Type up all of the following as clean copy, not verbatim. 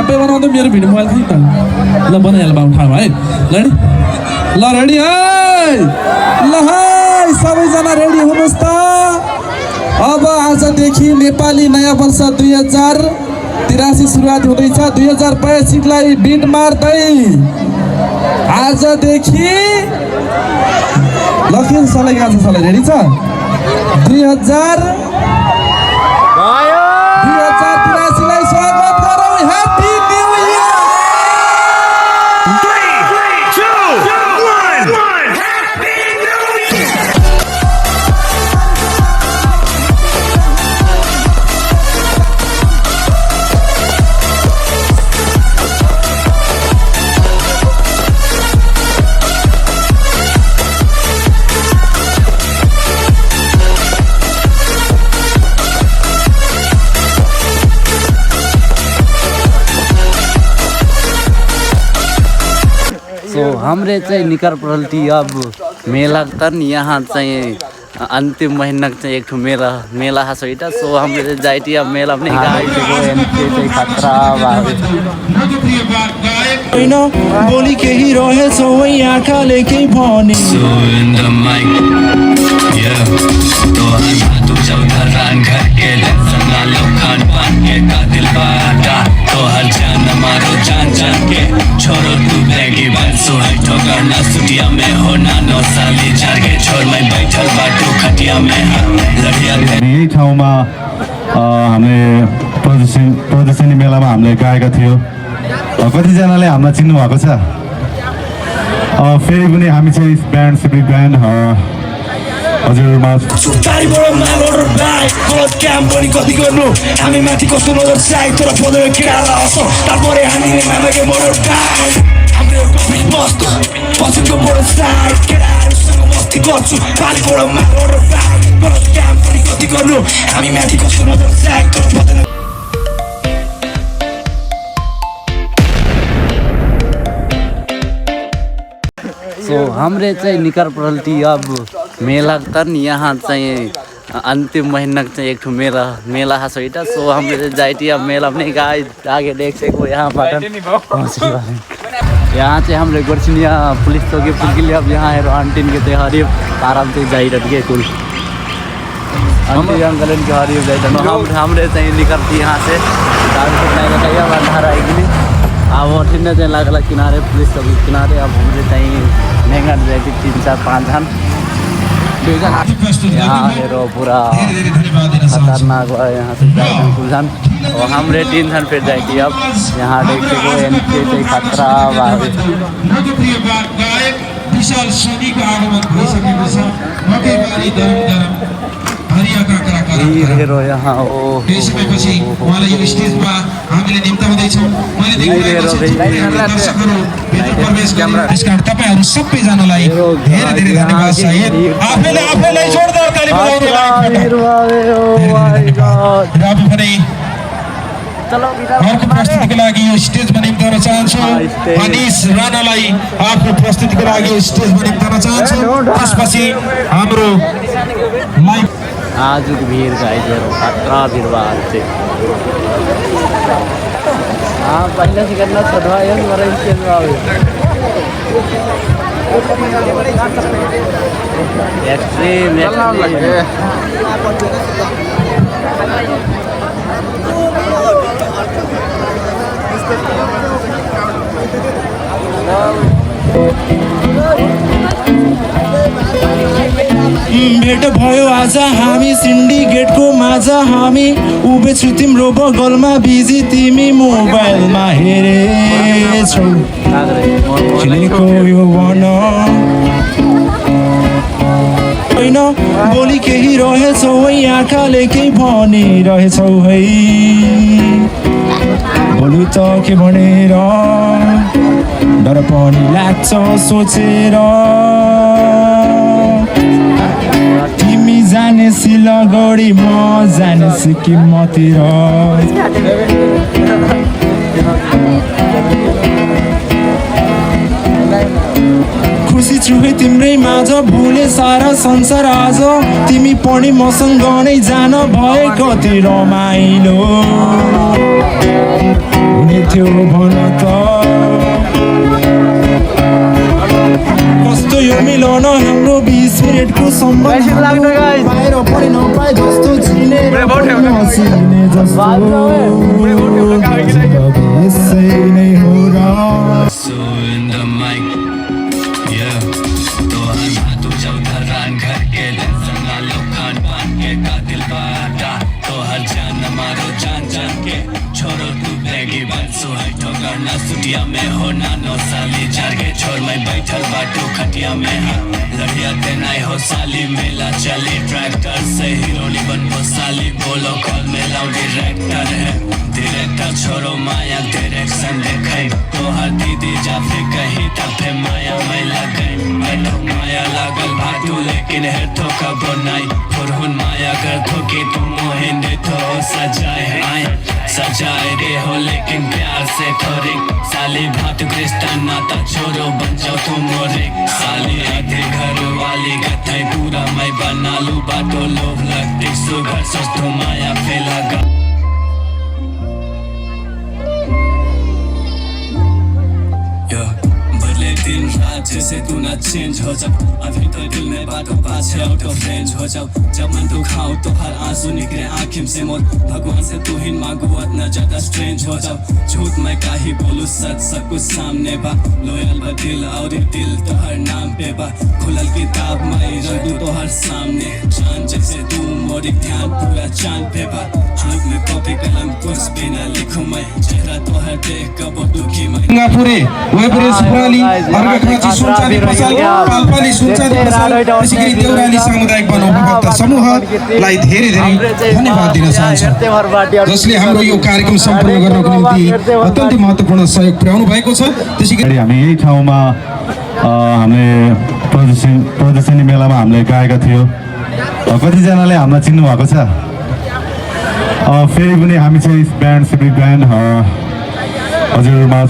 सबै बनाउँदा मेरो भिडियो मोबाइल खै त ल बनाइहाल बाबु ठाउँ है रेडी ल रेडी है ल है सबैजना रेडी हुनुहोस् त अब आजदेखि नेपाली नयाँ वर्ष 2083 सुरुवात हुँदैछ 2082 लाई बिट मार्दै आजदेखि लखिन सलाई गाछ सलाई रेडी छ 2083 लाई स्वागत गरौँ ह्यापी न्यू इयर सो हमरे चाहिँ निकर पड़ती अब मेला तन यहाँ चाहिँ अंतिम महीना चाहिँ एक ठो मेला है सोइटा सो हमरे जाइटी अब मेला में चाहिँ खतरा होइन बोली केही रहेछ वही आँखाले केही भने छोरो तू बैगी बात सोई ठोकर ना सुटिया में हो ना नो साली जागे छोड़ मैं बैठल बाटो खटिया में लड़िया यही ठाउँमा हामीले प्रदर्शनी मेलामा हामीले गाएका थियो कतिजनाले हामीलाई चिन्नु भएको छ फेरि पनि हामी चाहिँ ब्यान्ड सिब्लिङ ब्यान्ड हजुरमा सुतारीबाट माल अर्डर ब्याग गलत काम पनि कति गर्नु हामी माथि कस्तो नजर चाहे तर पदर केटालाई हँसो तारपरे हामीले मामाको मोटर ब्याग हाम्रो कफिस बस्छ पछिको मोटर साइड केटाहरूसँग मस्ती गर्छु पालीबाट माल अर्डर ब्याग गलत काम पनि कति गर्नु हामी माथि कस्तो नजर चाहे तर पदर सो हमरे चाहिँ निकर पड़ती अब मेला तन यहाँ चाहिँ अंतिम महीना चाहिँ एक ठो मेला है सोइटा सो हमरे जाइटी अब मेला में गाय आगे देख सको यहाँ बटन यहाँ चाहिँ हमरे गोर्सिनिया पुलिस चौकी पुलकिले अब यहाँ हेरो आंटीन के ते हरियो आराम से जाइरहट के कुल आंटी अंकलन के हरियो जाइरहनु हमरे चाहिँ निकलती यहाँ से अब ठिन्ने चाहिँ लागला किनारे पुलिस चौकी किनारे अब हमरे चाहिँ महंगा जाती 3-4-5 जन यहाँ हेरो पूरा खतरनाक यहाँ से 4 जन कुल जन और हमरे 3 जन फिर जाती अब यहाँ देख सको एंट्री चाहिँ खतरा विशाल शनिको आगमन भइसकेको छ मकैबारी दरम हरियाका हेरो यहाँ ओ त्यसपछि उहाँलाई यो स्टेजमा हामीले निम्ताउँदैछौँ मैले देखिरहेको छु दर्शकहरू भित्र प्रवेश गर्ने त्यसकारण तपाईहरु सबैजनालाई धेरै धेरै धन्यवाद सहित आफैलाई जोरदार ताली बजाउनु अर्को प्रस्तुतिको लागि यो स्टेजमा निम्ताउन चाहन्छु अनिस राणालाई आफ्नो प्रस्तुतिको लागि स्टेजमा निम्ताउन चाहन्छु त्यसपछि हाम्रो लाइभ आज भीड़ गाइस खतरा भीड़ बाहर से हाँ पहले से करना छोड़वा ये मरे इसके एक्सट्रीम भेट भयो आज हामी सिन्डिकेटको माझ हामी उभिछु तिम्रो बगलमा बिजी तिमी मोबाइलमा हेरेछौ चिनेको यो भन होइन बोली केही रहेछौ है आँखाले केही भनिरहेछौ है बोलु त के भनेर डर पनि लाग्छ सोचेर तिमी जाने सिलगढी म जाने सिक्किमतिर खुसी छु है तिम्रै माझ भुले सारा संसार आज तिमी पनि मसँग नै जान भए कति रमाइलो हुने थियो भन त कस्तो यो मिलन हाम्रो 20 मिनेटको सम्बन्ध बाहिर पढ्न पाए जस्तो चिने हँसिने जस्तो यसै नै हो र So in the mic, yeah. तो हर बात उजागर रान घर के संगा लो खान पान के कातिल बाटा तो हर जान मारो जान जान के छोरो तू बेगी बंसो है ठोकर ना सुटिया में हो ना नो साली जार के छोर में बैठल बाटू खटिया में हाँ लड़िया ते नहीं हो साली मेला चली ट्रैक्टर से हीरोनी बन वो साली बोलो कॉल में लाओ डायरेक्टर है डायरेक्टर छोरो माया डायरेक्शन देखाई तो हर दीदी जाफे कहीं तफे माया मैं लगाई बैठो माया लागल भाटू लेकिन है तो कब नहीं फुरहुन माया कर तो कि तुम मोहिन दे तो सजाए आए सजाए रे हो लेकिन प्यार से थोड़ी साली भाटू क्रिस्टन नाता छोरो बन जाओ तुम मोरे साली आधे घर वाली गथाई पूरा मैं बना लू बाटो लोभ लगती सुगर सस्तो माया पे लगा दिन रात जैसे तू ना चेंज हो जाओ अभी तो दिल में बातों पाछे आउट ऑफ रेंज हो जाओ जब मन दुखाओ तो हर आंसू निकले आँखिं से मोर भगवान से तू ही मांगो न ज्यादा स्ट्रेंज हो जाओ झूठ मैं काहे बोलूं सच सब कुछ सामने बा लोयल बा दिल और दिल तो हर नाम पे बा खुलल किताब मैं रख दूं तो हर सामने जान जैसे तू मोरी ध्यान पूरा चांद पे बा हाथ में कॉपी कलम कुछ भी ना लिखूं मैं चेहरा तो हर देख कब दुखी मैं सिंगापुरे वेबरेज प्राली अर्घाखाँची सुनचाँदी पसल पाल्पाली सुनचाँदी पसल त्यसैगरी देउराली सामुदायिक वन उपभोक्ता समूहलाई धेरै धेरै धन्यवाद दिन चाहन्छु जसले हाम्रो यो कार्यक्रम सम्पन्न गर्नको निम्ति अत्यन्तै महत्त्वपूर्ण सहयोग पुर्याउनु भएको छ त्यसैगरी हामी यही ठाउँमा हामीले प्रदर्शनी मेलामा हामीले गाएका थियौँ कतिजनाले हामीलाई चिन्नु भएको छ फेरि पनि हामी चाहिँ ब्यान्ड सिक्रेट ब्यान्ड हजुरमा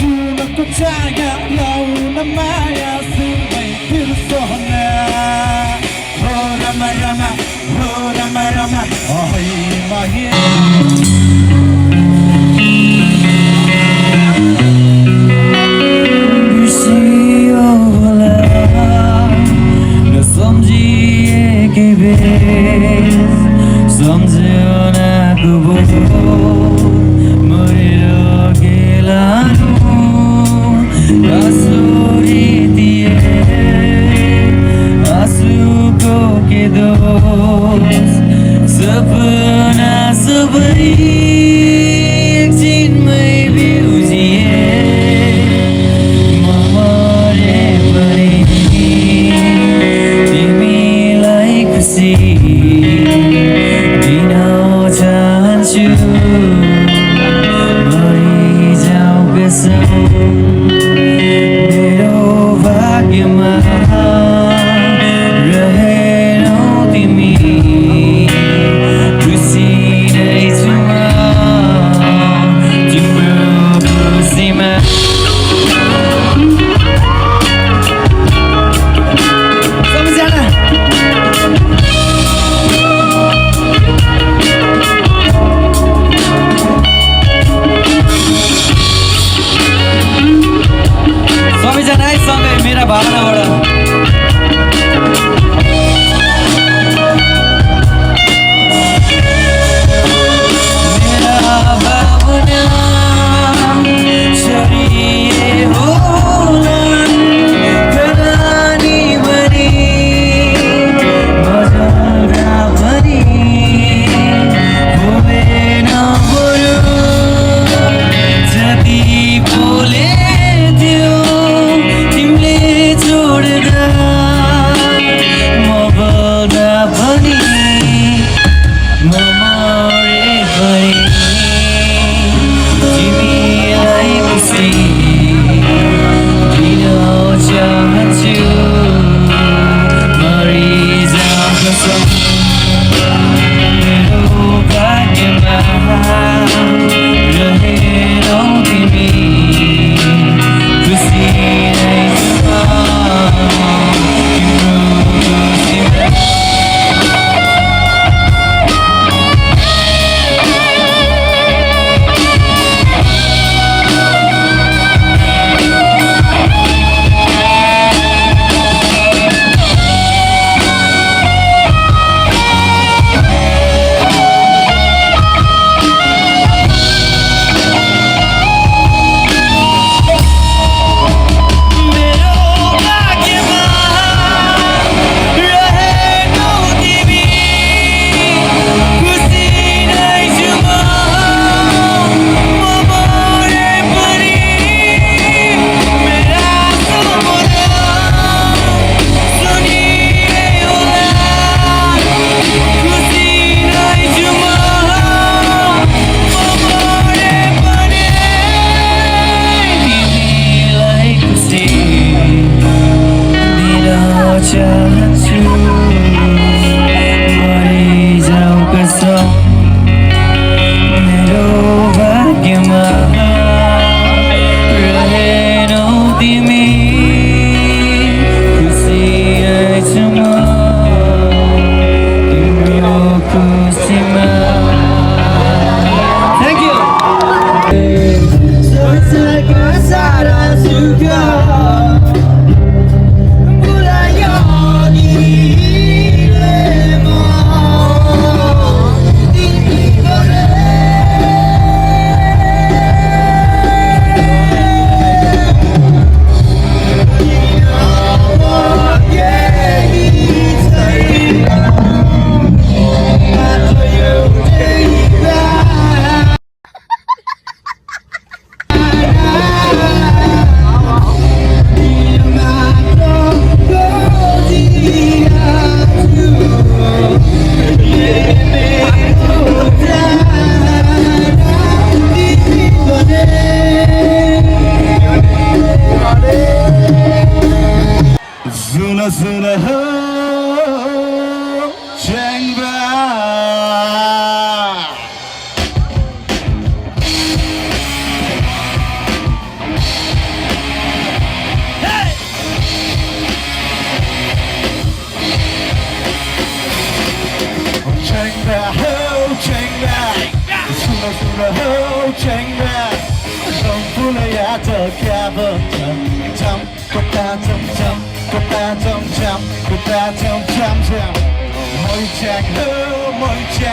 सुनको चागा लाउन माया सुमै बिर्सोना हो रमा रमा हो रमा रमा अहै माया बिर्सियो होला नसम्झिएकै बेर सम्झनाको बोझ मरेर गेलानु आँसुरी दिए आँसुको के दोष सपना सबै एकछिनमै बिउजिए म मरे पनि तिमीलाई खुसी दिन चाहन्छु मरिजाऊ कसम मेरो भाग्यमा रहेनौ तिमी खुसी नै छु म तिम्रो खुसीमा सबैजना सबैजना है सँगै मेरा भावनाबाट मेरा भावना छरिए होलान् कहानी भनी मजरा भनी भुवेन बरु जति बोले थियो तिमीले छोड्दा म बोल्दा पनि म मरे पनि तिमीलाई खुसी दिन चाहन्छु मरिजाऊ कसम मेरो भाग्यमा रहेनौ तिमी खुसी नै छु म तिम्रो खुसीमा चाहन्छु मरिजाऊ कसम मेरो भाग्यमा रहेनौ तिमी खुसी नै छु म तिम्रो खुसीमा थ्याङ्क यू सोचेको सारा सुख I 쟁바 호 쟁바 숨어 호 쟁바 성불러야 더 가버져 점 꽃다 점점 꽃다 점점 꽃다 점점점 모이짱 호 모이짱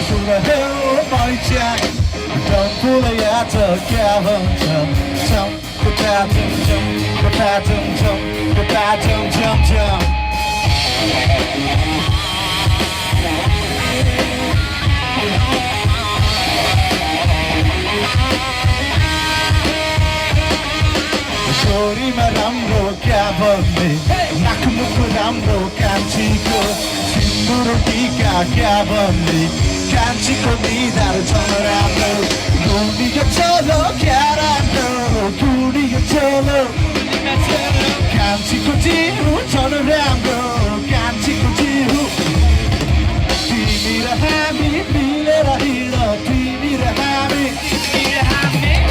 숨어 호 모이짱 성불러야 더 가버져 점 꽃다 점점 꽃다 점점 꽃다 점점점 소리만 राम्रो 가본데 나크무크 राम्रो 간치고 친구를 비가 가본데 간치고 니다를 전화राम्रो 우리가 저러 가란도 우리가 저러 간치고 지후 전화राम्रो 간치고 지후 뒤미라 하미 미래라 힐러 뒤미라 하미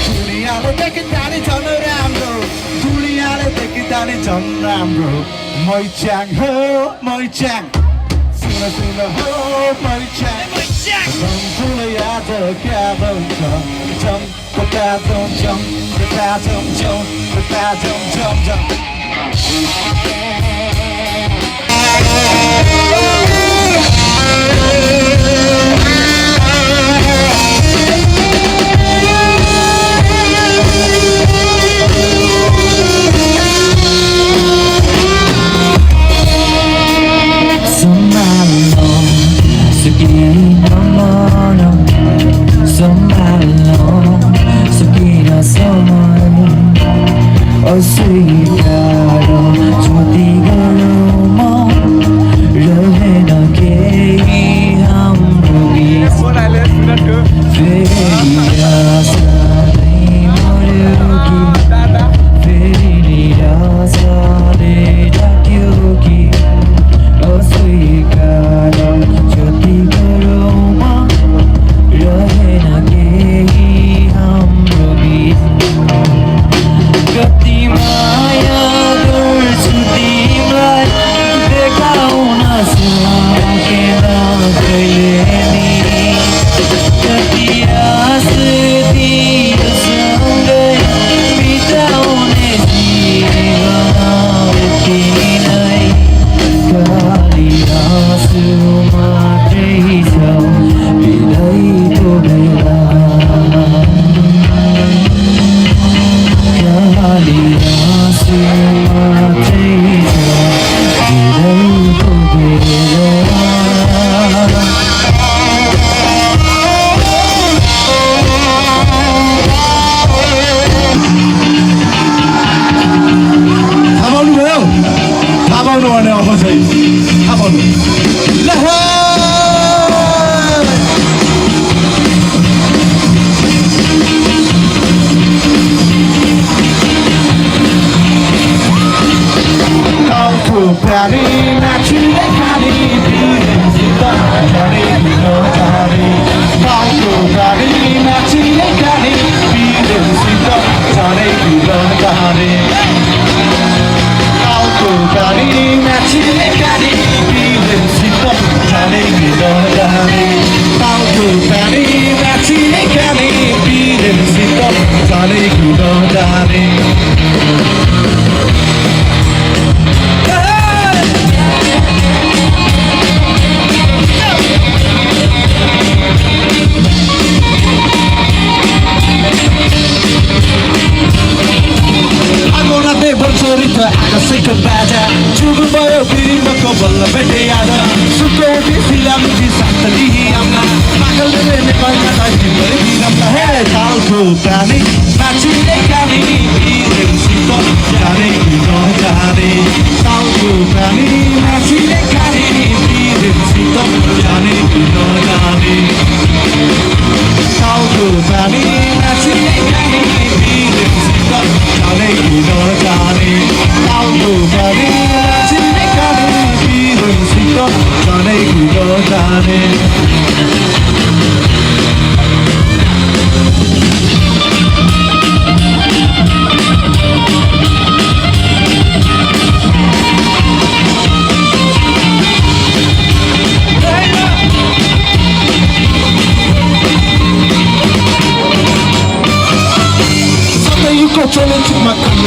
두니야로 뺏긴다니 전화राम्रो 두니야로 뺏긴다니 전화म्रो 모이짱 호 모이짱 수나 호 모이짱 성불러야 더 가본져 점 꽃다 점점 꽃다 점점 꽃다 점점점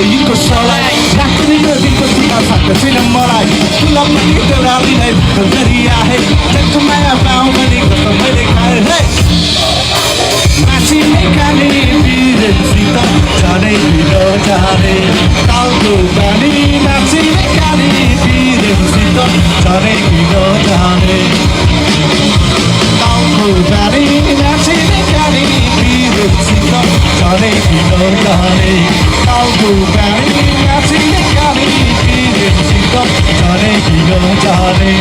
तिम्रो यिनको सलाई राख्दिन दिनको सीमा सक्छ छैन मलाई तुलममा गीत राधिलाई गरी आए जस्तो माया पाउँ भने कस्तो मैले खाएँ हे मासिने खाने बिरेसित जाने भिडो जाने ताउको पानी मासिने खाने बिरेसित जाने भिडो जाने ताउको पानी मासिने खाने बिरेसित जाने भिडो जाने ताउको पानी मासिने खाने बिरेसित जाने भिडो जाने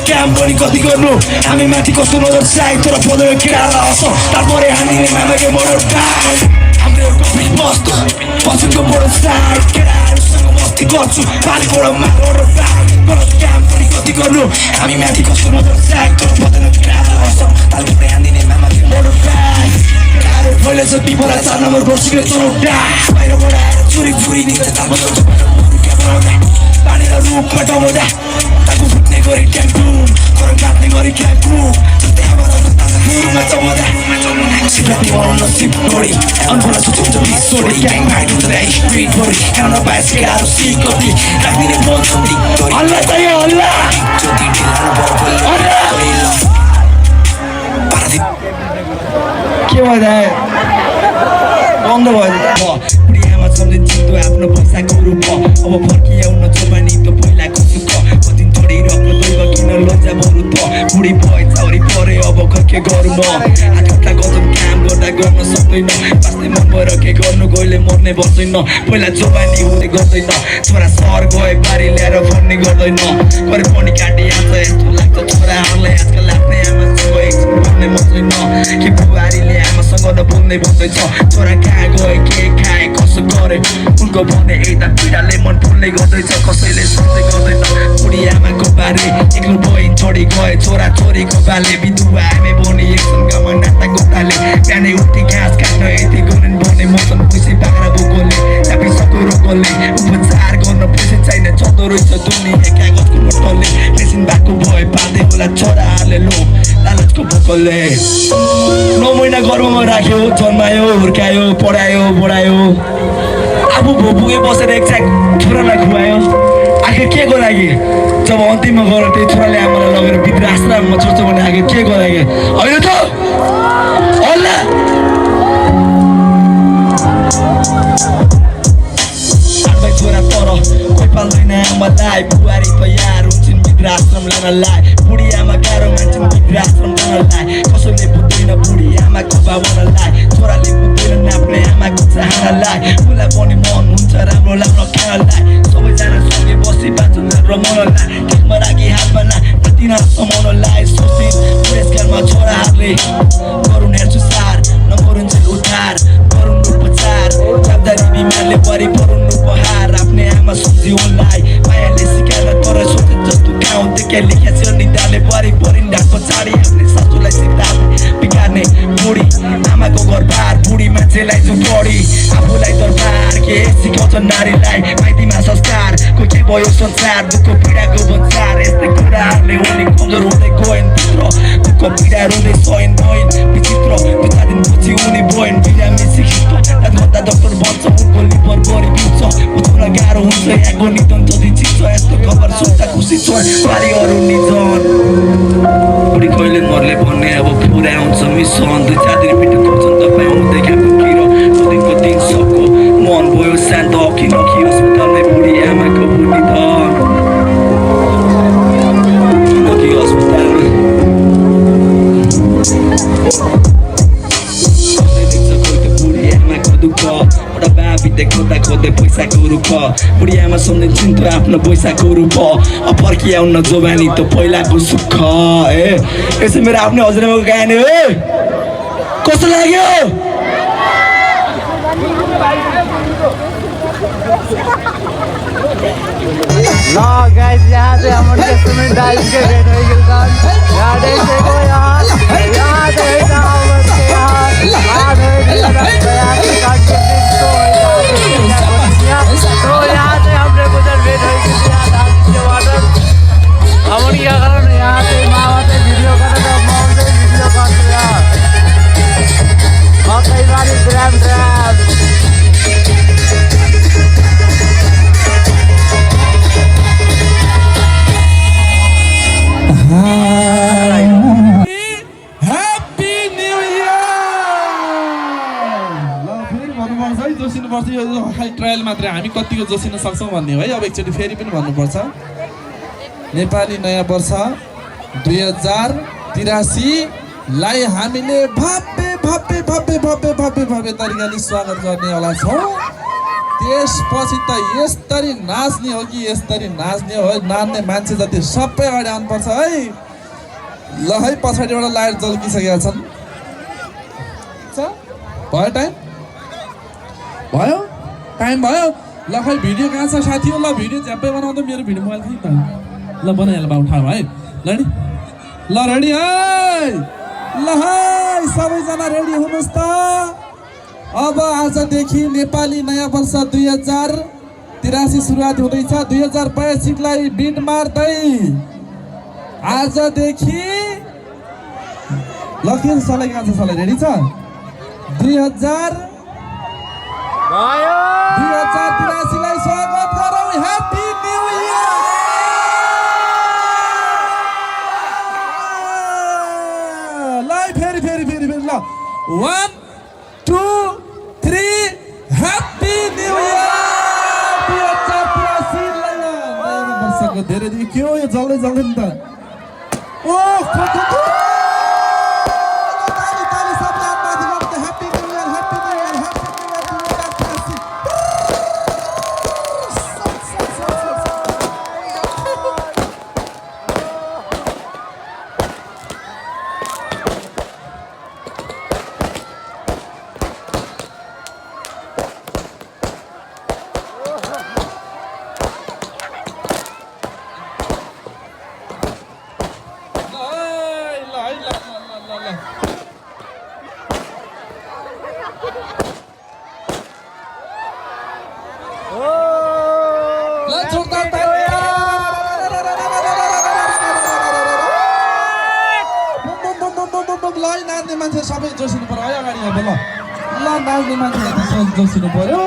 काम पनि कति गर्नु हामी माथि कस्तो नजर चाहे तर पदर केटालाई हँस तारपरे हामीले मामाको मोडर बाई हाम्रोहरूको फिट बस्छ पछिको मोडर साइड केटाहरूसँग मस्ती गर्छु पालिबाट माडर बाई गलत काम पनि कति गर्नु हामी माथि कस्तो नजर चाहे तर पदर केटालाई हँस तारपरे हामीले मामाको मोडर बाई केटाहरू फैलेछ पिपला 4 नम्बर बर्सिको चौडा बाहिरबाट आएर चोरी चोरी निक्छ तालमा पानी र रुखमा डमाउँदा ताको फुट्ने गरी ट्याम्पू गरम काट्ने गरी क्याम्पू त्यहाँबाट चमाउँदा सिपाती बनाउन सिप डोरी अनफोला सुचुन्छ बिसोडी ग्याङ भाइ हुँदै स्ट्रिट भरि खान पाए केटाहरू सिकटी राखिदिने बन्दी हल्ला चाहियो हल्ला के भयो बन्द भयो प्रियामा सम्झिन्छ तँ आफ्नो पैसाको रूप अब फर्किआउन जोबानी त पहिलाको सुख कति छोडिरहेको दैव किन लज्जा बरु त बुढी भए छौरी परे अब के गरौँ म आठवटा गजब काम गर्दा गर्न सक्दैन बाँच्ने मन भएर के गर्नु गइले मर्ने बस्दैन पहिला जोबानी हुँदै गर्दैन छोरा सहर गए बारी ल्याएर भन्ने गर्दैन गरे पनि काटी आउँछ यस्तो लाग्छ छोराहरूलाई आजकल आफ्नै आमासँग एकछिन बोल्ने मन छैन कि बुहारीले आमासँग नबोल्ने भन्दैछ छोरा कहाँ गए के खाए कसो गरे उनको भने यता पीडाले मन फुल्ने गर्दैछ कसैले सोच्दै गर्दैन बुढी आमाको बारे एक्लो बहिनी छोडी गए छोरा छोरीको बाले विधुवा आमे बोनी एकसँगमा नाता गोटाले बिहानै उठ्ने घाँस काट्न यति गर्नु भने मौसम खुसी बाख्रा बोकोले चापिसको रोगले उपचार गर्न पैसा चाहिने चल्दो रहेछ दुनियाँ कागजको मोटरले मेसिन भएको भए पाल्दै होला छोराहरूले लो लालचको भोकले 9 महिना गर्भमा राख्यो जन्मायो हुर्कायो पढायो बढायो आफू भोपुगे बसेर एकचाक छोरालाई खुवायो आखिर के को लागि जब अन्तिममा गएर त्यही छोराले आमालाई लगेर वृद्धाश्रममा छोड्छ भने आखिर के को लागि होइन त हल्ला छोरा तर कोही पाल्दैन आमालाई बुहारी तयार हुन्छन् वृद्धाश्रम लानलाई बुढी आमा गाह्रो मान्छन् वृद्धाश्रम जानलाई कसैले बुझ्दैन बुढी आमाको भावनालाई छोराले बुझ्दैन नाप्ने आमाको चाहनालाई उसलाई पनि मन हुन्छ राम्रो लाग्न खानलाई सबैजना सँगै बसी बाँच्छन् रमाउनलाई केकमा राखी हातमा नातिना समाउनलाई सोचिन् पुरस्कारमा छोराहरूले गरून् हेर्छु सार नगरुन् उद्धार गरून् उपचार जवाबदारी बिमारले परिपरून् उपहार आफ्नै आमा सम्झिउनलाई मायाले सिकाएर तर सोचे जस्तो गाउँ देख्या लेख्या छ निदाले परिपरिन् ढाक पछाडि आफ्नै सासूलाई सिकाउने बिगार्ने बुढी आमाको घरबार बुढी मान्छेलाई जो बढी आफूलाई दरबार के सिकाउँछ नारीलाई माइतीमा संस्कार कोही के भयो संसार दुःख पीडाको भन्सार यस्तै कुराहरूले उनी कमजोर हुँदै गइन् भित्र दुःख पीडा रुँदै सहिन् भइन् विचित्र 2-4 दिनपछि उनी भइन् बिरामी सिकिन्छ गर्दा डक्टर भन्छ उनको लिभर बढी बिउँछ उठाउन गाह्रो हुन्छ यहाँको निधन जति चिन्छ यस्तो खबर सुन्दा खुसी छ बारीहरू निधन बुढी कहिले मर्ले भन्ने अब पुरा आउँछ मिसन 2-4 दिन पिटो गर्छन् तपाईँ आउँदै खाएको किरो 2 दिनको दिन सबको मन भयो शान्त किन कि अस्पतालले बुढी आमाको बुढी धन किन कि अस्पताल बुढी आमाको दुःख एउटा बाबी बिते खोज्दा खोज्दै पैसाको रूप बुढियामा सम्झिन्छन् त आफ्नो पैसाको रूप फर्किआउन जोबानी त पहिलाको सुख यसो मेरो आफ्नो हजुरआमाको कहानी हो कस्तो लाग्यो ल गाइस यहाँ चाहिँ हाम्रो इंस्ट्रूमेंट डांस के भेट हो गइल छ यहाँ देखो यहाँ देखो यहाँ तो यहाँ से हमने गुजर भेट हो गइल यहाँ डांस के वाटर हम क्या करन यहाँ से मामा से वीडियो करन मम से वीडियो करन यार कई बार ड्राम ह्याप्पी न्यू इयर ल फेरि भन्नुपर्छ है जोसिनुपर्छ यो खालि ट्रायल मात्रै हामी कतिको जोसिन सक्छौँ भन्ने है अब एकचोटि फेरि पनि भन्नुपर्छ नेपाली नयाँ वर्ष 2083 लाई हामीले भव्य भव्य भव्य भव्य भव्य भव्य तरिकाले स्वागत गर्नेवाला छौँ त्यसपछि त यसरी नाच्ने हो कि यसरी नाच्ने हो नाच्ने मान्छे जति सबै अगाडि आउनुपर्छ है ल है पछाडिबाट लाइट जल्किसकेका छन् भयो टाइम भयो ल खै भिडियो कहाँ छ साथी हो ल भिडियो झ्याप्पै बनाउँदा मेरो भिडियो मोबाइल खै त ल बनाइहाल बा उठाऊ है ल रेडी है ल है सबैजना रेडी हुनुहोस् त अब आजदेखि नेपाली नयाँ वर्ष 2083 सुरुवात हुँदैछ 2082 लाई बिट मार्दै आजदेखि लखिन सलाई कहाँ छ सलाई रेडी छ 2083 लाई स्वागत गरौँ ह्याप्पी न्यू इयर लाई फेरि ल 1 2 3 ह्याप्पी न्यू इयर 2083 लाई नयाँ वर्षको धेरै दिन के हो यो जल्दै नि त ओ ताली सबले हात माथि गर्नु ह्याप्पी न्यू इयर 2083 ल नाच्ने मान्छे सबै जोसिनु पर्यो है अगाडि अब ल नाच्ने मान्छे जोसिनु पर्यो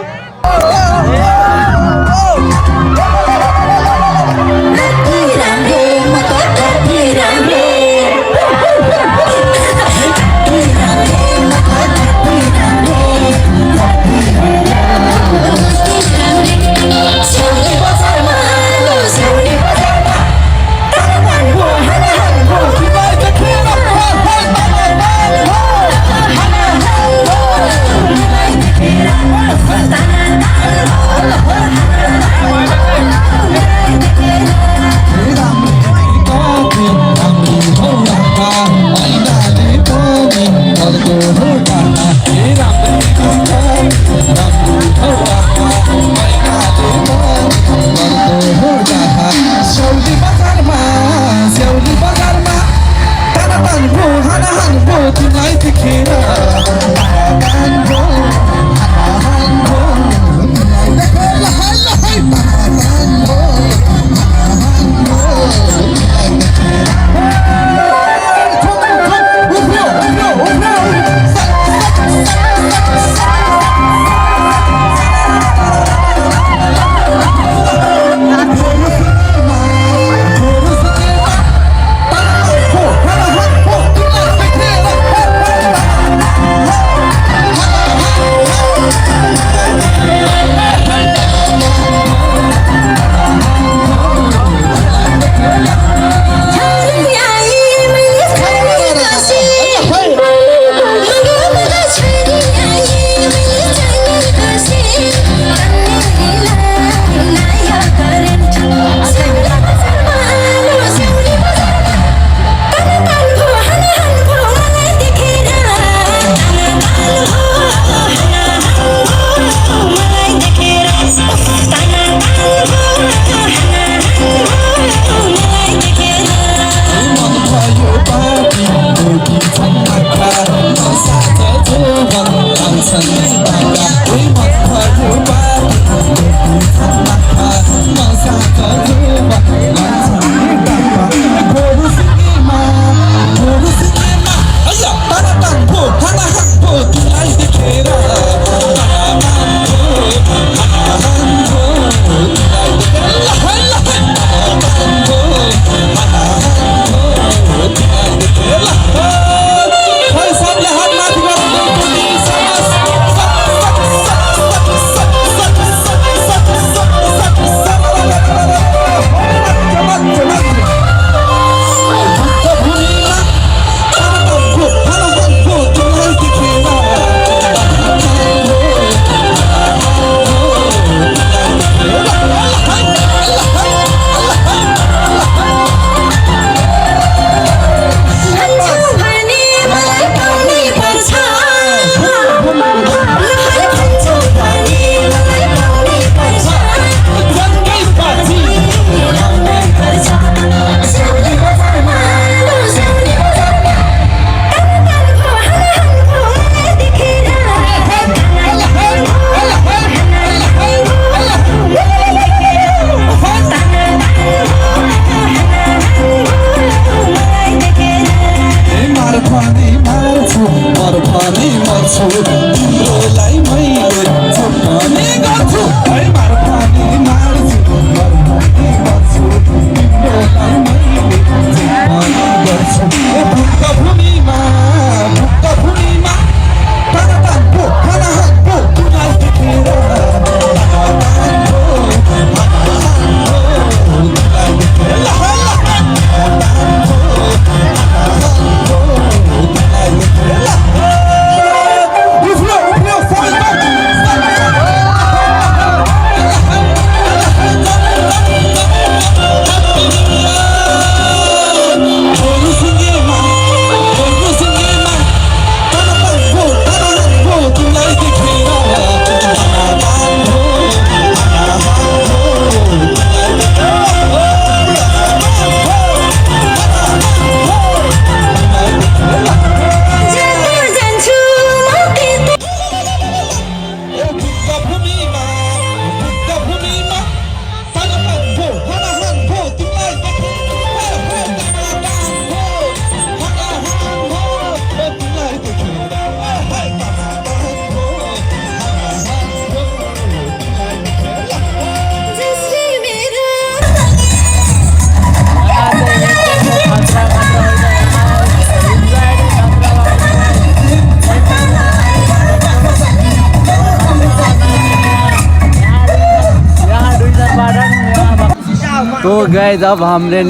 तो गाइस अब हमरे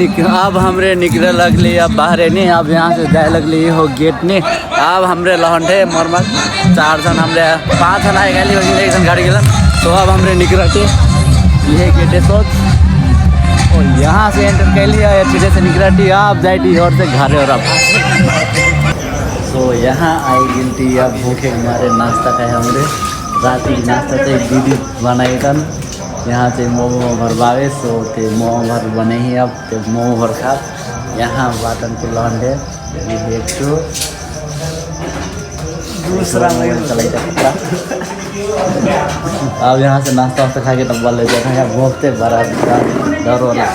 निकले लगली अब बाहर नहीं। अब यहाँ से जाए लगली हो गेट नहीं। अब हमरे लहंठे मरमत 4 जन हमरे 5 जन आए गए एक जन गाड़ी गेलन। तो अब हमरे निकलते ये गेटे सोच और यहाँ से एंटर कर लिया पीछे से निकलती अब जाती और से घर और अब तो यहाँ आई गिनती अब भूखे हमारे नाश्ता खाए हमरे रात की नाश्ता से दीदी बनाई तन यहाँ से मोमो भर बावे सो थे मोमो भर बने ही अब ते मोमो भर खा यहाँ बाटन के लौंडे ये एक तो दूसरा चला अब यहाँ से नाश्ता वास्ता खा के तब बोल ले जाते हैं भोगते बड़ा डर वाला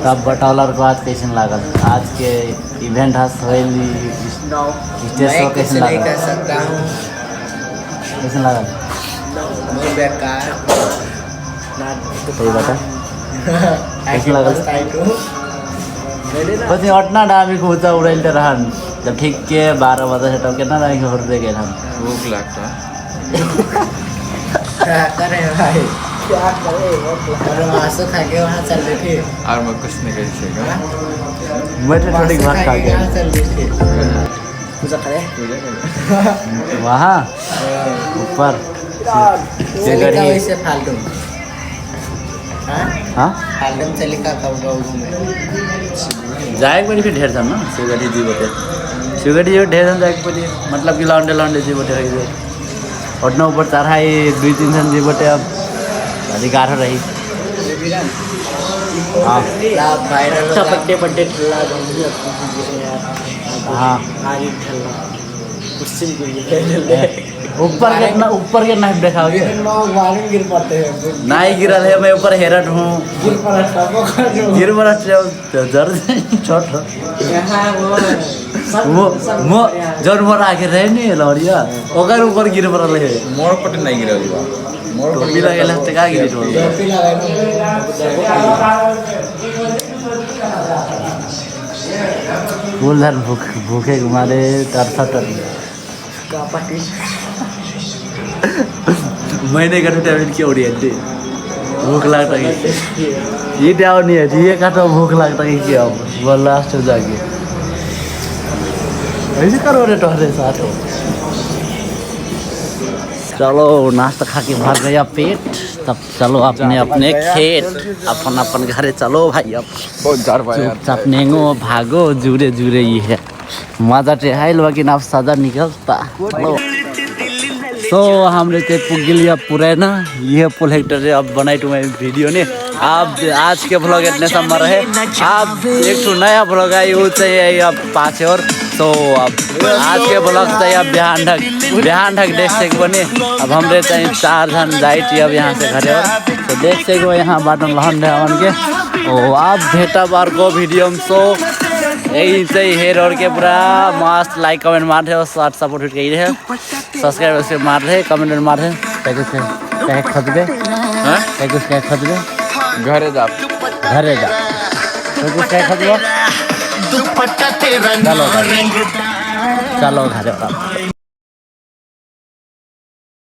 तब बटौलर को आज कैसे लागल आज के इवेंट हाथ स्टेज शो कैसे लागल कैसे लागल सही बात है कैसे लागल पछि अटना डामी को ऊँचा उड़ैलते रहन जब ठीक के 12 बजे से तब कितना डामी घर दे गए हम भूख लगता क्या करे भाई क्या करे और आंसू खा के वहाँ चल रही थी और मैं कुछ नहीं कर सकेगा मैं तो थोड़ी भात खा गया चल रही थी पूजा करे वहाँ ऊपर चलिका वैसे फालतू हाँ फालतू चलिका कब में जाएक पनि फेरि ढेर छन् न सिलगढी जीवटे सिलगढी जो ढेर छन् जाएक पनि मतलब कि लौंडे जीवटे है उठना ऊपर चढ़ाई 2-3 जन जीवटे अब अभी गाढ़ो रही हाँ बड्डे बड्डे ठल्ला हाँ आगे ठल्ला कुछ ऊपर के नाइफ दिखाओगे नौ वाले गिर पड़ते हैं नहीं गिरल है मैं ऊपर हेरट हूँ गिर पड़ता है गिर बड़ा जर छोट यहाँ वो जन मोर आगे रहे नहीं लौरिया ओकर ऊपर गिर पड़ल है मोर पटे नहीं गिरल बा मोर टोपी लगेला त का गिर पड़ल टोपी फूल धर भूखे के मारे तरसा तर महीने का टाइम क्या हो रही है भूख लगता है ये क्या नहीं है ये काटो भूख लगता है क्या वो लास्ट हो जाएगी ऐसे करो रे टहरे साथ हो चलो नाश्ता खा के भर गया पेट तब चलो अपने अपने खेत अपन अपन घरे चलो भाई अब बहुत जार बा यार चुपचाप नेंगो भागो जुरे जुरे ये है मजा टेहाइल बाकी ना सजा निकलता चलो तो हमरे ते पुगिलिया पुराना ये प्रोजेक्टर अब बनाई टू मैं वीडियो ने आप आज के ब्लॉग इतने सब रहे आप एक तो नया ब्लॉग आई वो चाहिए अब 5 और तो अब आज के ब्लॉग चाहिए अब बिहान ढक देख सके बने अब हम रहते हैं 4 जन जाइए अब यहाँ से घरे और तो देख सको यहाँ बाटन लहन रहे के ओ आप भेटा बार को वीडियो में सो यही चाहिँ हेर और के पूरा मस्त लाइक कमेंट मार रहे हो साथ सपोर्ट उठ गई रहे सब्सक्राइब उसके मार रहे कमेंट मार रहे क्या खतबे हां क्या खतबे घरे जा घरे जा तो कुछ क्या खतबे चलो घरे